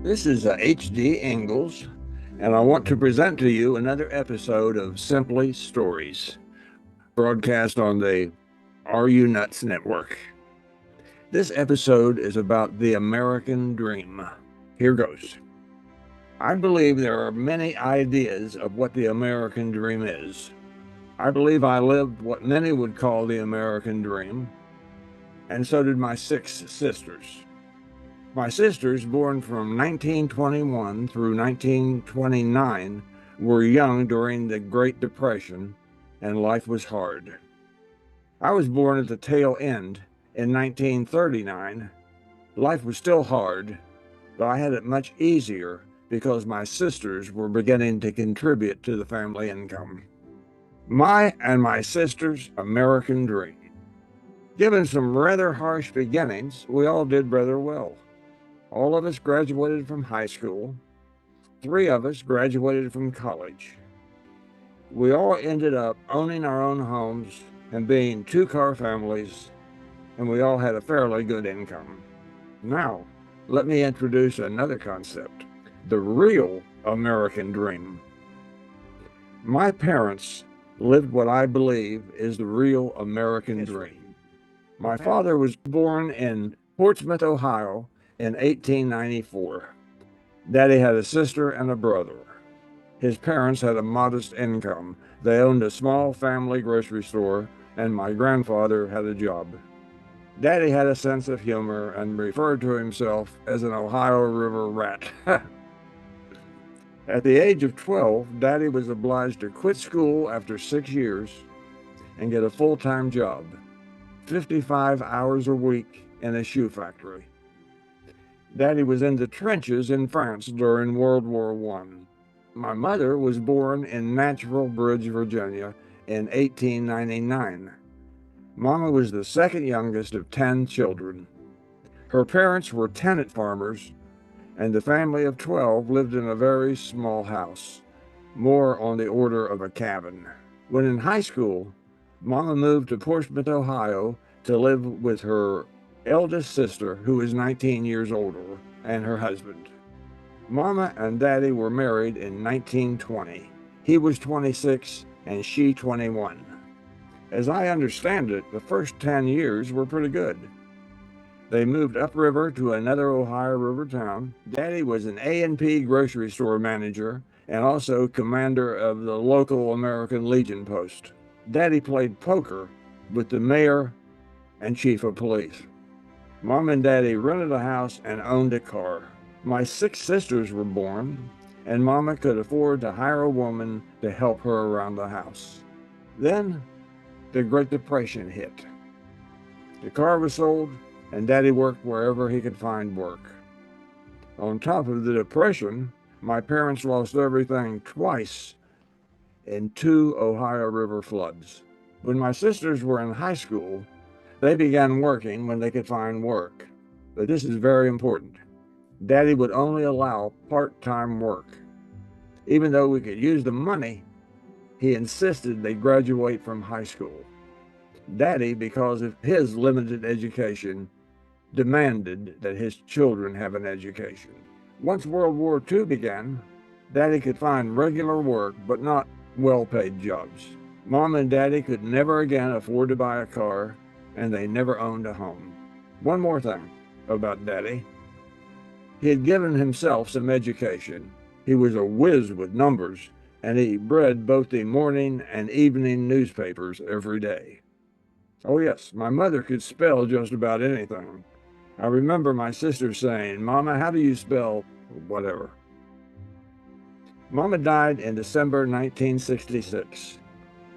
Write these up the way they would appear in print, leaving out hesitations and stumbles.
This is H.D. Ingles, and I want to present to you another episode of Simply Stories, broadcast on the Are You Nuts Network. This episode is about the American dream. Here goes. I believe there are many ideas of what the American dream is. I believe I lived what many would call the American dream, and so did my 6 sisters. My sisters, born from 1921 through 1929, were young during the Great Depression, and life was hard. I was born at the tail end in 1939. Life was still hard, but I had it much easier because my sisters were beginning to contribute to the family income. My and my sisters' American dream. Given some rather harsh beginnings, we all did rather well. All of us graduated from high school. 3 of us graduated from college. We all ended up owning our own homes and being 2-car families, and we all had a fairly good income. Now, let me introduce another concept, the real American dream. My parents lived what I believe is the real American dream. My father was born in Portsmouth, Ohio, in 1894. Daddy had a sister and a brother. His parents had a modest income. They owned a small family grocery store, and my grandfather had a job. Daddy had a sense of humor and referred to himself as an Ohio River rat. At the age of 12, Daddy was obliged to quit school after 6 years and get a full-time job, 55 hours a week in a shoe factory. Daddy was in the trenches in France during World War I. My mother was born in Natural Bridge, Virginia in 1899. Mama was the second youngest of 10 children. Her parents were tenant farmers, and the family of 12 lived in a very small house, more on the order of a cabin. When in high school, Mama moved to Portsmouth, Ohio to live with her eldest sister, who is 19 years older, and her husband. Mama and Daddy were married in 1920. He was 26 and she 21. As I understand it, the first 10 years were pretty good. They moved upriver to another Ohio River town. Daddy was an A&P grocery store manager and also commander of the local American Legion post. Daddy played poker with the mayor and chief of police. Mom and Daddy rented a house and owned a car. My 6 sisters were born, and Mama could afford to hire a woman to help her around the house. Then, the Great Depression hit. The car was sold, and Daddy worked wherever he could find work. On top of the Depression, my parents lost everything twice in 2 Ohio River floods. When my sisters were in high school, they began working when they could find work. But this is very important. Daddy would only allow part-time work. Even though we could use the money, he insisted they graduate from high school. Daddy, because of his limited education, demanded that his children have an education. Once World War II began, Daddy could find regular work, but not well-paid jobs. Mom and Daddy could never again afford to buy a car, and they never owned a home. One more thing about Daddy. He had given himself some education. He was a whiz with numbers, and he read both the morning and evening newspapers every day. Oh yes, my mother could spell just about anything. I remember my sister saying, "Mama, how do you spell whatever?" Mama died in December 1966.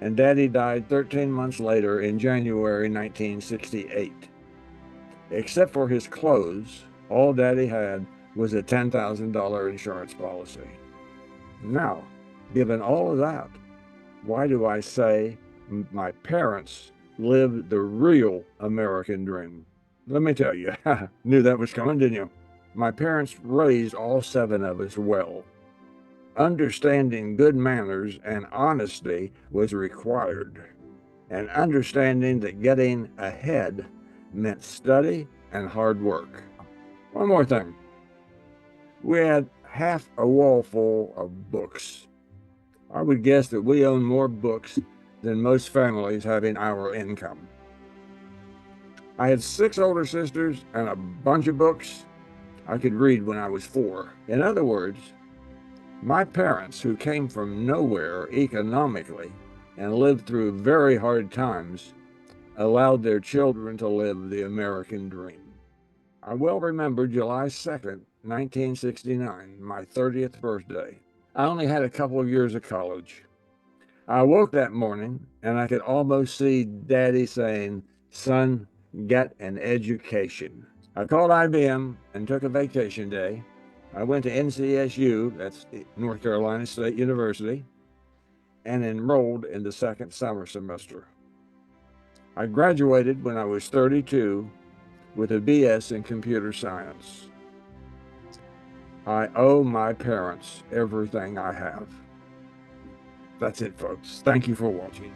And Daddy died 13 months later in January 1968. Except for his clothes, all Daddy had was a $10,000 insurance policy. Now, given all of that, why do I say my parents lived the real American dream? Let me tell you, knew that was coming, didn't you? My parents raised all 7 of us well. Understanding good manners and honesty was required, and understanding that getting ahead meant study and hard work. One more thing. We had half a wall full of books. I would guess that we own more books than most families having our income. I had 6 older sisters and a bunch of books I could read when I was 4. In other words, my parents, who came from nowhere economically and lived through very hard times, allowed their children to live the American dream. I well remember July 2nd, 1969, my 30th birthday. I only had a couple of years of college. I woke that morning and I could almost see Daddy saying, "Son, get an education." I called IBM and took a vacation day. I went to NCSU, that's North Carolina State University, and enrolled in the second summer semester. I graduated when I was 32 with a BS in computer science. I owe my parents everything I have. That's it, folks. Thank you for watching.